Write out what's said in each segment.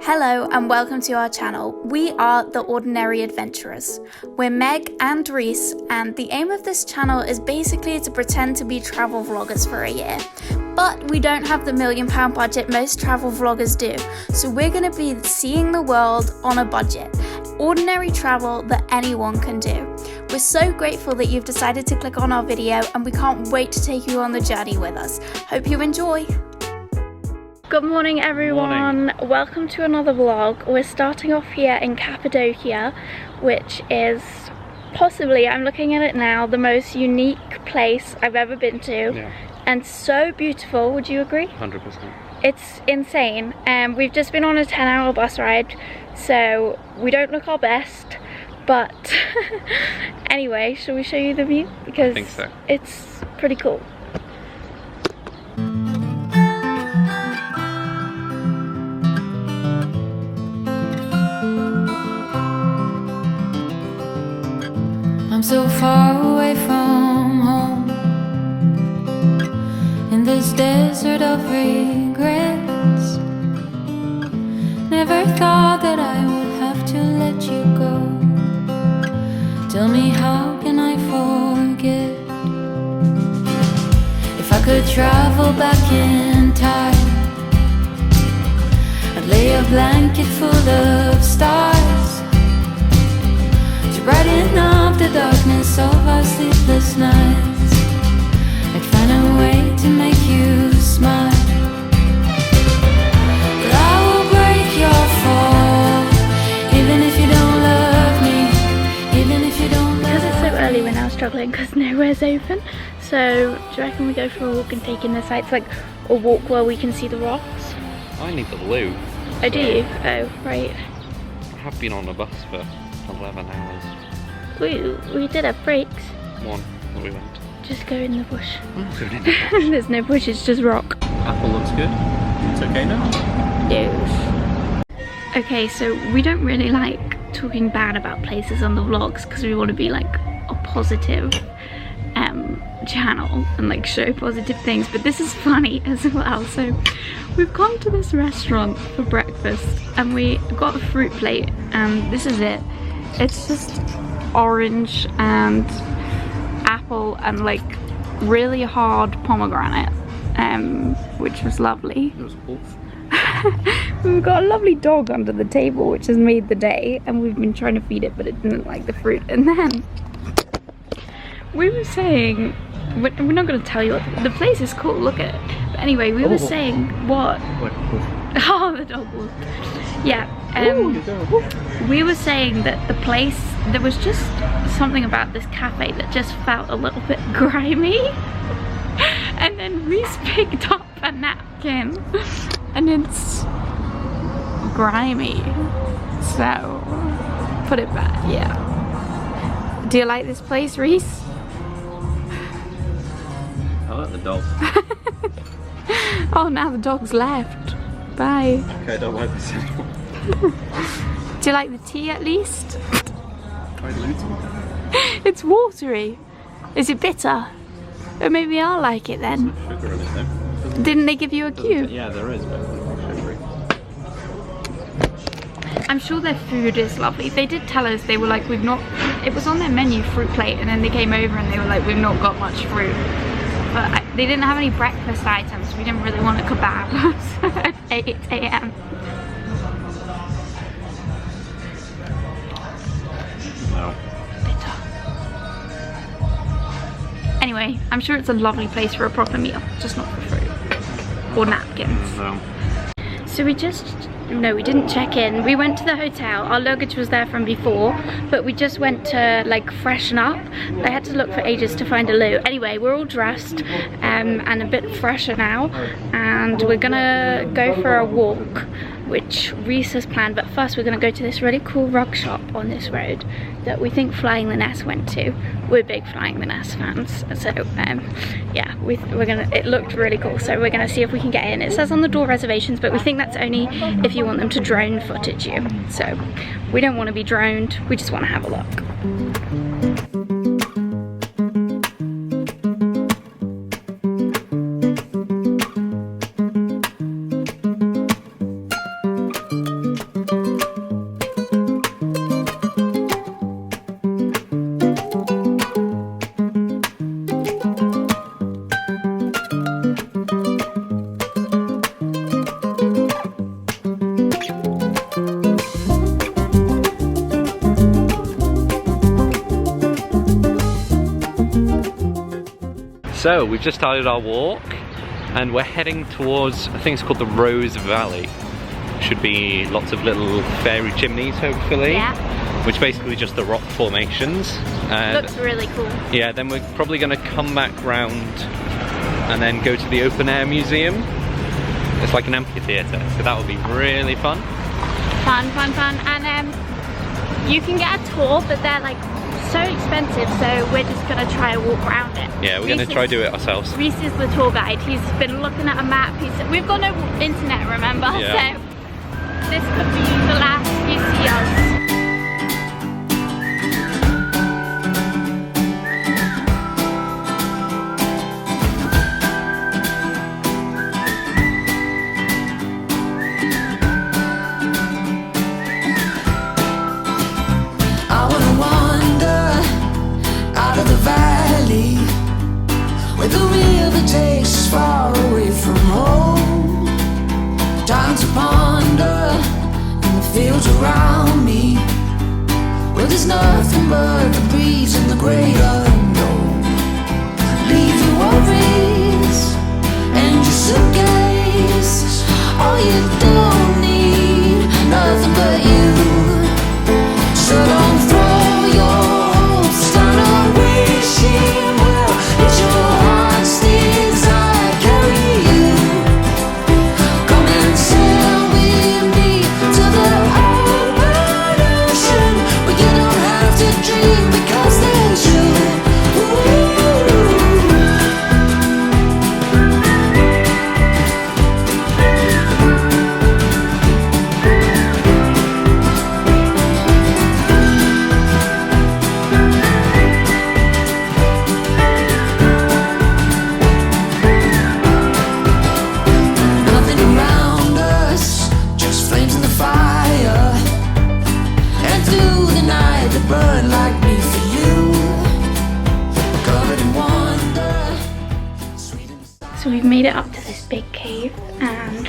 Hello and welcome to our channel. We are The Ordinary Adventurers. We're Meg and Reese, and the aim of this channel is basically to pretend to be travel vloggers for a year. But we don't have the £1 million budget most travel vloggers do, so we're going to be seeing the world on a budget. Ordinary travel that anyone can do. We're so grateful that you've decided to click on our video, and we can't wait to take you on the journey with us. Hope you enjoy. Good morning everyone. Morning. Welcome to another vlog. We're starting off here in Cappadocia, which is possibly, I'm looking at it now, the most unique place I've ever been to. Yeah. And so beautiful, would you agree? 100%. It's insane. We've just been on a 10-hour bus ride, so we don't look our best, but anyway, shall we show you the view? Because I think so. It's pretty cool. I'm so far away from home, in this desert of regrets. Never thought that I would have to let you go. Tell me, how can I forget? If I could travel back in time, I'd lay a blanket full of stars to brighten up the darkness of our sleepless nights. I'd find a way to make you smile, but I will break your fall, even if you don't love me, even if you don't love me. Because it's so early, we're now struggling because nowhere's open. So do you reckon we go for a walk and take in the sights, like a walk where we can see the rocks? I need the loo. Oh, do you? Oh, right. I have been on a bus for 11 hours. We did have breaks. One that we went. Just go in the bush. Going in the bush. There's no bush, it's just rock. Apple looks good. It's okay now. Yes. Okay, so we don't really like talking bad about places on the vlogs because we want to be like a positive channel and like show positive things, but this is funny as well. So we've gone to this restaurant for breakfast and we got a fruit plate, and this is it. It's just orange and apple and like really hard pomegranate, which was lovely. It was awful. We've got a lovely dog under the table which has made the day, and we've been trying to feed it but it didn't like the fruit. And then we were saying, we're not going to tell you what the place is cool, look at it. But anyway, we were saying, what? Oh, the dog walked. Yeah, we were saying that the place, there was just something about this cafe that just felt a little bit grimy. And then Reese picked up a napkin and it's grimy. So, put it back, yeah. Do you like this place, Reese? I like the dog. Oh, now the dog's left. Bye. Okay, I don't like this anymore. Do you like the tea at least? Quite luty. It's watery. Is it bitter? Or maybe I'll like it then. There's sugar in it though. Didn't they give you a cube? Yeah, there is, but it's not sugary. I'm sure their food is lovely. They did tell us, they were like, we've not, it was on their menu, fruit plate, and then they came over and they were like, we've not got much fruit. But they didn't have any breakfast items. We didn't really want a kebab at 8 AM. No. Bitter. Anyway, I'm sure it's a lovely place for a proper meal, just not for fruit or napkins. No. So we didn't check in. We went to the hotel. Our luggage was there from before, but we just went to like freshen up. I had to look for ages to find a loo. Anyway, we're all dressed and a bit fresher now, and we're gonna go for a walk, which Reese has planned. But first we're gonna go to this really cool rug shop on this road that we think Flying the Nest went to. We're big Flying the Nest fans, so yeah, we're gonna, it looked really cool, so we're gonna see if we can get in. It says on the door reservations, but we think that's only if you want them to drone footage you. So we don't want to be droned, we just want to have a look. So we've just started our walk and we're heading towards, I think it's called the Rose Valley. Should be lots of little fairy chimneys, hopefully. Yeah. Which basically just the rock formations. And looks really cool. yeah, then we're probably going to come back round and then go to the open air museum. It's like an amphitheatre, so that will be really fun. Fun. And you can get a tour, but they're like so expensive, so we're just gonna try and walk around it. Yeah, we're gonna try do it ourselves. Reese is the tour guide. He's been looking at a map. We've got no internet, remember? Yeah. So this could be the last you see us. Where the river takes us far away from home. Time to ponder in the fields around me, where there's nothing but the breeze and the great unknown. Leave your worries and your suitcase. All you don't need, nothing but you. So don't throw your hopes, start a wishing well. It's your heart's desire, carry you. Come and sail with me to the open ocean, where you don't have to dream because there's you. Nothing around us, just flames in the fire, and through the night that burn like me for you, covered in wonder, sweet and So we've made it up to this big cave, and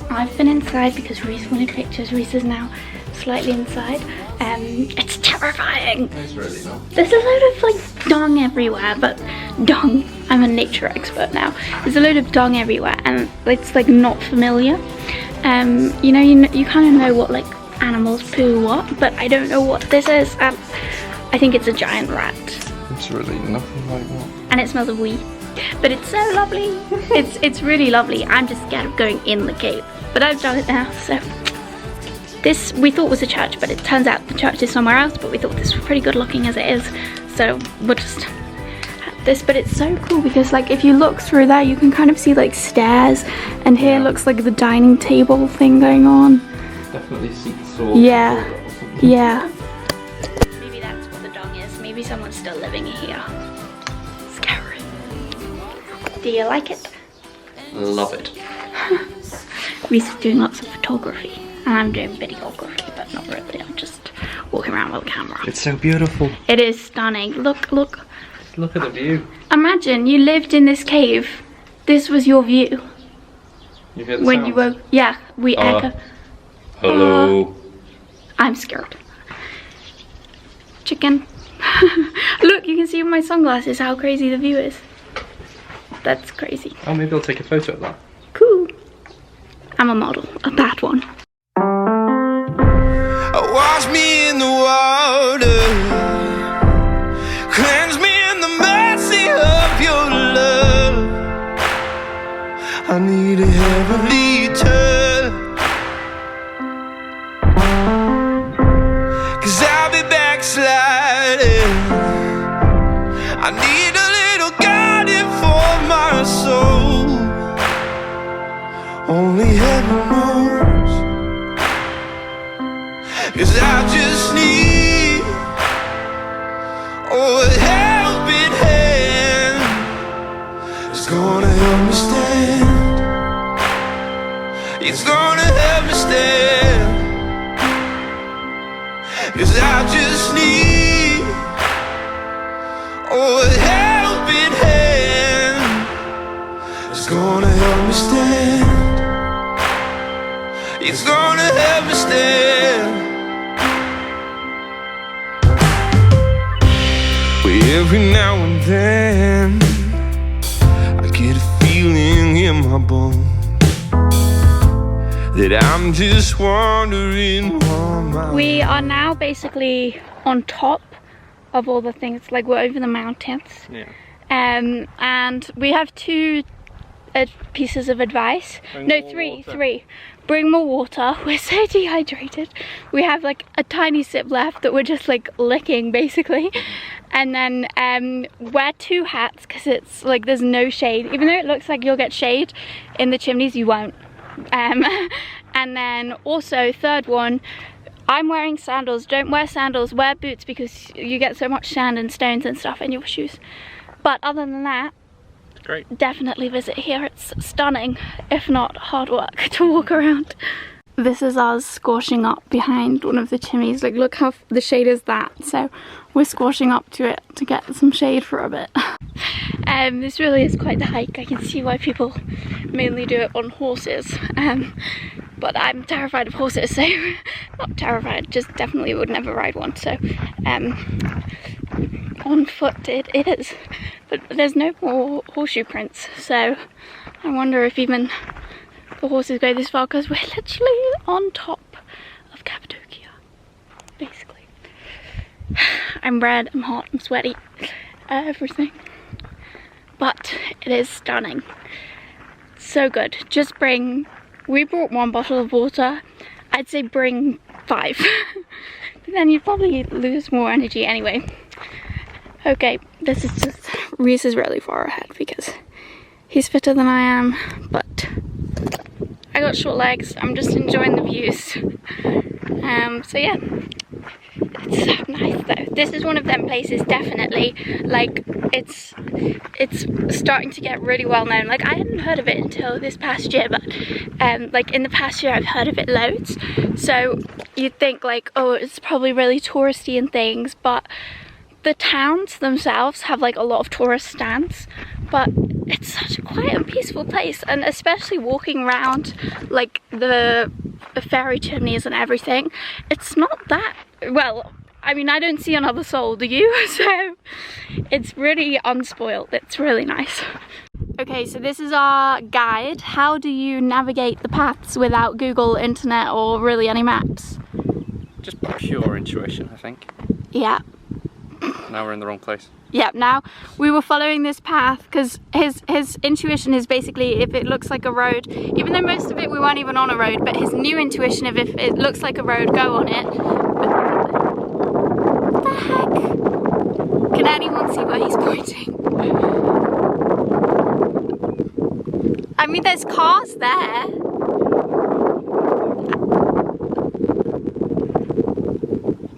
I've been inside because Reese wanted pictures. Reese is now slightly inside. It's terrifying. It's really not. There's a load of like dung everywhere, but dung, I'm a nature expert now. There's a load of dung everywhere and it's like not familiar. You kind of know what like animals poo what, but I don't know what this is. I think it's a giant rat. It's really nothing like that. And it smells of wee. But it's so lovely. It's really lovely. I'm just scared of going in the cave. But I've done it now, so. This we thought was a church, but it turns out the church is somewhere else, but we thought this was pretty good looking as it is. So we'll just have this, but it's so cool because like if you look through there, you can kind of see like stairs, and here looks like the dining table thing going on. Definitely seats or Yeah. Maybe that's what the dung is. Maybe someone's still living here. Scary. Do you like it? Love it. Reese is doing lots of photography. And I'm doing videography, but not really. I'm just walking around with a camera. It's so beautiful. It is stunning. Look. Look at the view. Imagine you lived in this cave. This was your view. You hear the When sounds? you woke. Yeah, we echo. Hello. I'm scared. Chicken. Look, you can see with my sunglasses how crazy the view is. That's crazy. Oh, maybe I'll take a photo of that. Cool. I'm a model, a bad one. Wash me in the water, cleanse me in the mercy of your love. I need a heavenly touch, 'cause I'll be backsliding. I need a little guiding for my soul. Only heaven knows, 'cause I just need a helping hand. It's gonna help me stand. It's gonna help me stand. 'Cause I just need a helping hand. It's gonna help me stand. It's gonna help me stand. Every now and then my bones. That I'm just wandering on my We are now basically on top of all the things, like we're over the mountains. Yeah. And we have two pieces of advice. No, three. Bring more water. We're so dehydrated. We have like a tiny sip left that we're just like licking basically. And then wear 2 hats because it's like there's no shade. Even though it looks like you'll get shade in the Chimneys, you won't. And then also, third one, I'm wearing sandals. Don't wear sandals, wear boots because you get so much sand and stones and stuff in your shoes. But other than that, great. Definitely visit here. It's stunning, if not hard work to walk around. This is us squashing up behind one of the chimneys. Like, look how the shade is that. So we're squashing up to it to get some shade for a bit. This really is quite the hike. I can see why people mainly do it on horses. But I'm terrified of horses, so not terrified, just definitely would never ride one. So on foot it is, but there's no more horseshoe prints. So I wonder if even the horses go this far, because we're literally on top of Cappadocia, basically. I'm red, I'm hot, I'm sweaty, everything. But it is stunning. So good. Just bring, we brought 1 bottle of water. I'd say bring 5. But then you'd probably lose more energy anyway. Okay, this is just, Reese is really far ahead because he's fitter than I am, but I got short legs. I'm just enjoying the views. So yeah, it's so nice though. This is one of them places, definitely, like it's starting to get really well known. Like, I hadn't heard of it until this past year, but like in the past year I've heard of it loads. So you'd think like, oh, it's probably really touristy and things, but the towns themselves have like a lot of tourist stands, but it's such a quiet and peaceful place. And especially walking around like the fairy chimneys and everything, it's not that, well, I mean, I don't see another soul, do you? So it's really unspoiled. It's really nice. Okay, so this is our guide. How do you navigate the paths without Google, internet, or really any maps? Just pure intuition, I think. Yeah. Now we're in the wrong place. Yeah, now we were following this path because his intuition is basically, if it looks like a road, even though most of it we weren't even on a road, but his new intuition of if it looks like a road, go on it. What the heck? Can anyone see where he's pointing? I mean, there's cars there.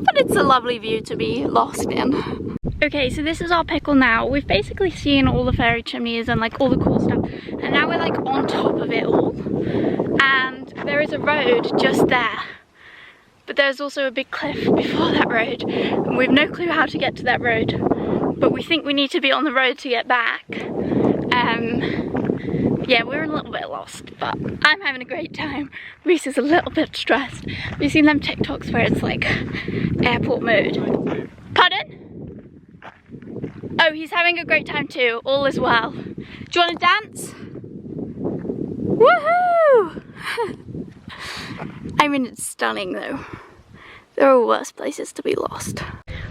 But it's a lovely view to be lost in. Okay, so this is our pickle now. We've basically seen all the fairy chimneys and like all the cool stuff, and now we're like on top of it all. And there is a road just there, but there's also a big cliff before that road, and we've no clue how to get to that road, but we think we need to be on the road to get back. Yeah, we're a little bit lost, but I'm having a great time. Reese is a little bit stressed. Have you seen them TikToks where it's like airport mode? Pardon? Oh, he's having a great time too. All is well. Do you want to dance? Woohoo! I mean, it's stunning though. There are worse places to be lost.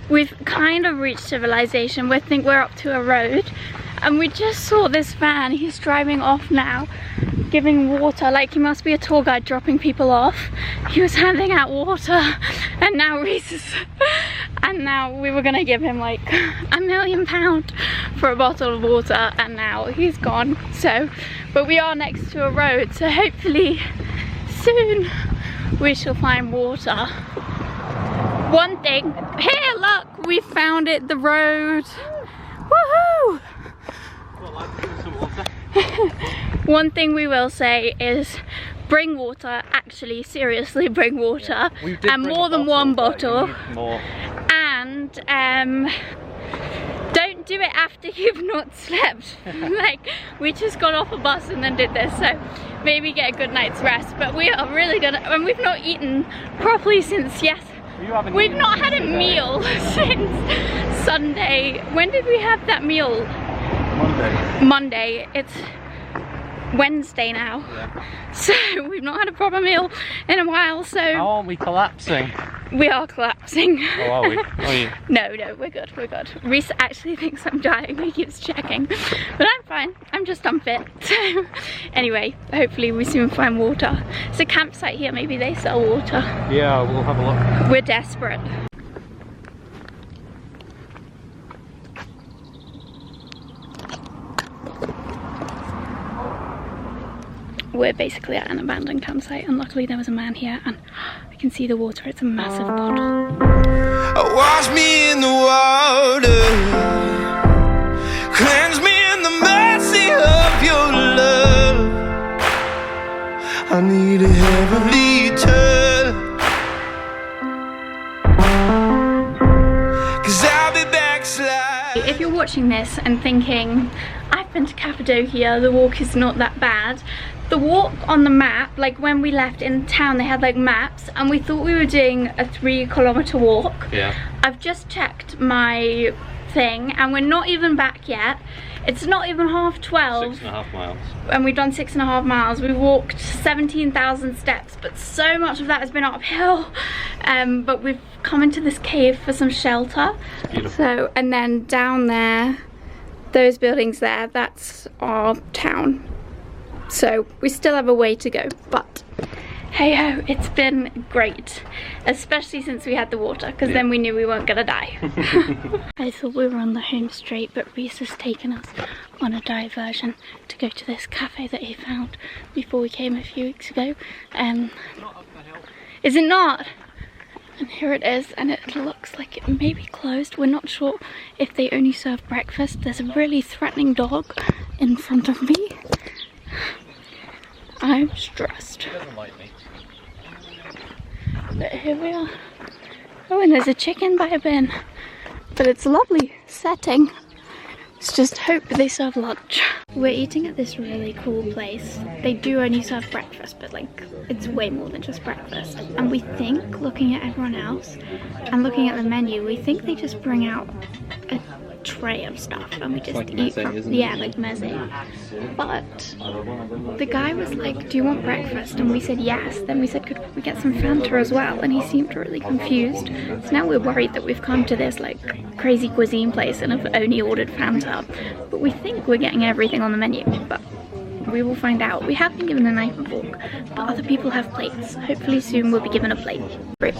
We've kind of reached civilization. We think we're up to a road, and we just saw this van. He's driving off now, giving water. Like, he must be a tour guide dropping people off. He was handing out water, and now Reese is, and now we were gonna give him like £1 million for a bottle of water, and now he's gone. So, but we are next to a road, so hopefully soon we shall find water. One thing, here, look, we found it, the road. Woohoo! One thing we will say is bring water, actually, seriously bring water, and more than 1 bottle. More. And don't do it after you've not slept. Like, we just got off a bus and then did this, so maybe get a good night's rest. But we are really gonna, and we've not eaten properly since, yes, we've not had a meal since Sunday. When did we have that meal? Monday. It's Wednesday now. Yeah. So we've not had a proper meal in a while, so... How are we collapsing? We are collapsing. Oh, are we? Are you? No, we're good, we're good. Reese actually thinks I'm dying, he keeps checking. But I'm fine, I'm just unfit. So anyway, hopefully we soon find water. It's a campsite here, maybe they sell water. Yeah, we'll have a look. We're desperate. We're basically at an abandoned campsite, and luckily there was a man here, and I can see the water. It's a massive bottle. Wash me in the water, cleanse me in the mercy of your love. I need a heavenly touch, 'cause I'll be backslide. If you're watching this and thinking, I've been to Cappadocia, the walk is not that bad. The walk on the map, like when we left in town, they had like maps, and we thought we were doing a 3-kilometer walk. Yeah. I've just checked my thing, and we're not even back yet. It's not even 12:30. 6.5 miles. And we've done 6.5 miles. We've walked 17,000 steps, but so much of that has been uphill. But we've come into this cave for some shelter. Beautiful. So, and then down there, those buildings there, that's our town. So we still have a way to go, but hey ho, it's been great, especially since we had the water, because then we knew we weren't gonna die. I thought we were on the home straight, but Reese has taken us on a diversion to go to this cafe that he found before we came a few weeks ago. Is it not? And here it is, and it looks like it may be closed. We're not sure if they only serve breakfast. There's a really threatening dog in front of me. I'm stressed. He doesn't like me. But here we are. Oh, and there's a chicken by a bin. But it's a lovely setting. Let's just hope they serve lunch. We're eating at this really cool place. They do only serve breakfast, but like it's way more than just breakfast. And we think, looking at everyone else and looking at the menu, we think they just bring out a tray of stuff and we just like eat meze, from, yeah, like meze. But the guy was like, do you want breakfast? And we said yes. Then we said, could we get some Fanta as well? And he seemed really confused. So now we're worried that we've come to this like crazy cuisine place and have only ordered Fanta. But we think we're getting everything on the menu, but we will find out. We have been given a knife and fork, but other people have plates. Hopefully soon we'll be given a plate. Great.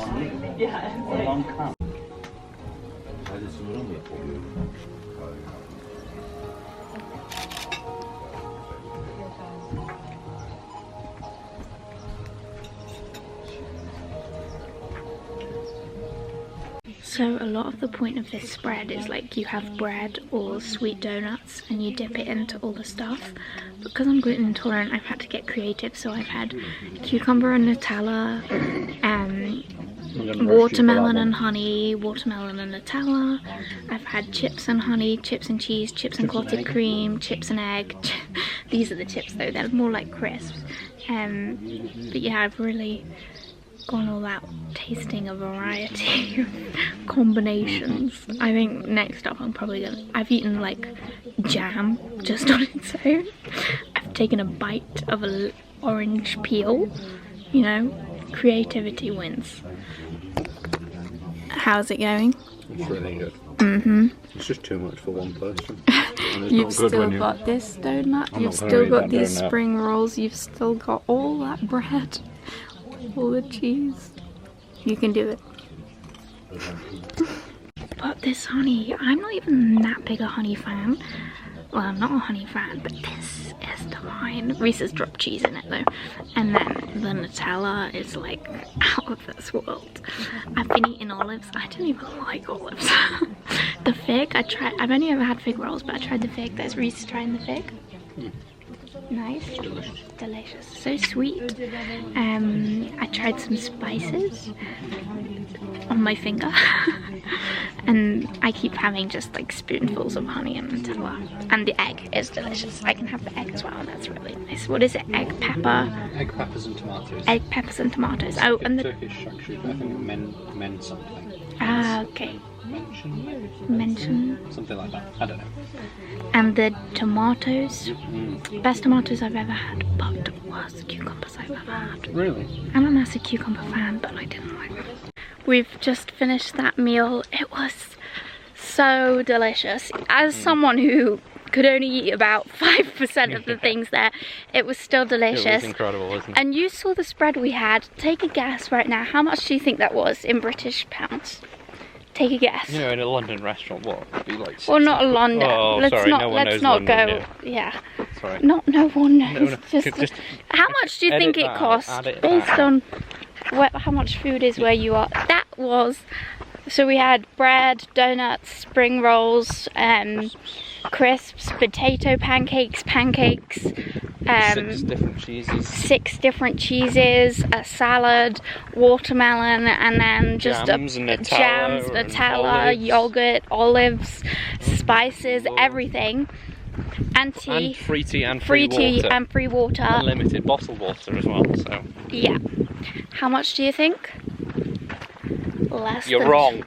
So a lot of the point of this spread is like you have bread or sweet donuts and you dip it into all the stuff. Because I'm gluten intolerant, I've had to get creative, so I've had cucumber and Nutella, watermelon and honey, watermelon and Nutella. I've had chips and honey, chips and cheese, chips and clotted cream, chips and egg. These are the chips though, they're more like crisps. But yeah, I've really gone all out tasting a variety of combinations. I think next up I'm probably gonna, I've eaten like jam just on its own. I've taken a bite of an orange peel. You know, creativity wins. How's it going? It's really good. Mm-hmm. It's just too much for one person. You've still got this donut, you've still got these spring rolls, you've still got all that bread. All the cheese. You can do it. But this honey, I'm not even that big a honey fan. Well, I'm not a honey fan, but this is divine. Reese has dropped cheese in it though. And then the Nutella is like out of this world. I've been eating olives. I don't even like olives. The fig, I've only ever had fig rolls, but I tried the fig. There's Reese trying the fig. Nice. Delicious. So sweet. I tried some spices on my finger. And I keep having just like spoonfuls of honey and Nutella. And the egg is delicious. I can have the egg as well, and that's really nice. What is it? Egg pepper? Egg, peppers and tomatoes. Egg, peppers and tomatoes. Oh, and the Turkish shakshuka, I think men something. Ah, okay. Mention. Something like that. I don't know. And the tomatoes. Best tomatoes I've ever had, but worst cucumbers I've ever had. Really? I'm a massive cucumber fan, but I didn't like them. We've just finished that meal. It was so delicious. As someone who could only eat about 5% of the things there, it was still delicious. It was incredible, wasn't it? And you saw the spread we had. Take a guess right now. How much do you think that was in British pounds? Take a guess. You know, in a London restaurant, what? It'd be like 60. Well, not a London. Oh, let's sorry, not, no one let's knows not London, go. Yeah. Sorry. No one knows. No. Just how much do you think it costs based on how much food is where you are? That was. So we had bread, donuts, spring rolls, crisps, potato pancakes, 6 different cheeses. 6 different cheeses, a salad, watermelon, and then just jams, Nutella, yogurt, olives, spices, everything, and tea, and free tea and free tea water. and free water. Unlimited bottled water as well. So yeah. How much do you think? You're wrong.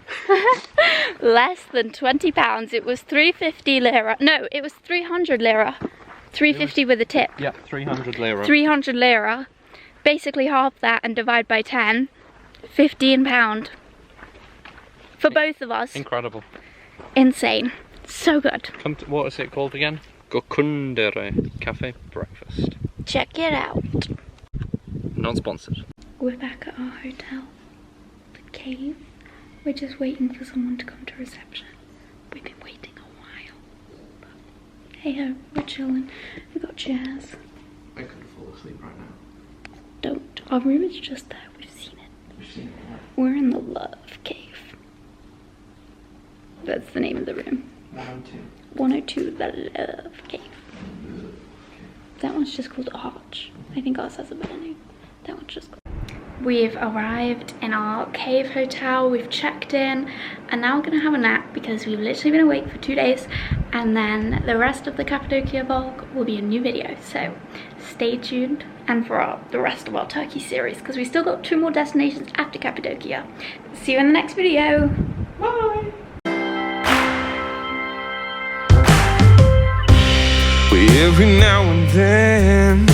Less than £20. It was 350 lira. No, it was 300 lira. 350 with a tip. Yeah, 300 lira. 300 lira. Basically half that and divide by 10. £15. For both of us. Incredible. Insane. So good. Come to, what is it called again? Gokundere Cafe Breakfast. Check it out. Not sponsored. We're back at our hotel. The Cave. We're just waiting for someone to come to reception. We've been waiting a while. But hey ho, we're chilling. We've got chairs. I could fall asleep right now. Don't. Our room is just there. We've seen it. We've seen it. We're in the Love Cave. That's the name of the room. 102. 102, the Love Cave. That one's just called Arch. I think ours has a better name. That one's just called. We've arrived in our cave hotel, we've checked in, and now we're gonna have a nap because we've literally been awake for 2 days, and then the rest of the Cappadocia vlog will be a new video. So stay tuned, and for the rest of our Turkey series, because we still got 2 more destinations after Cappadocia. See you in the next video. Bye. Every now and then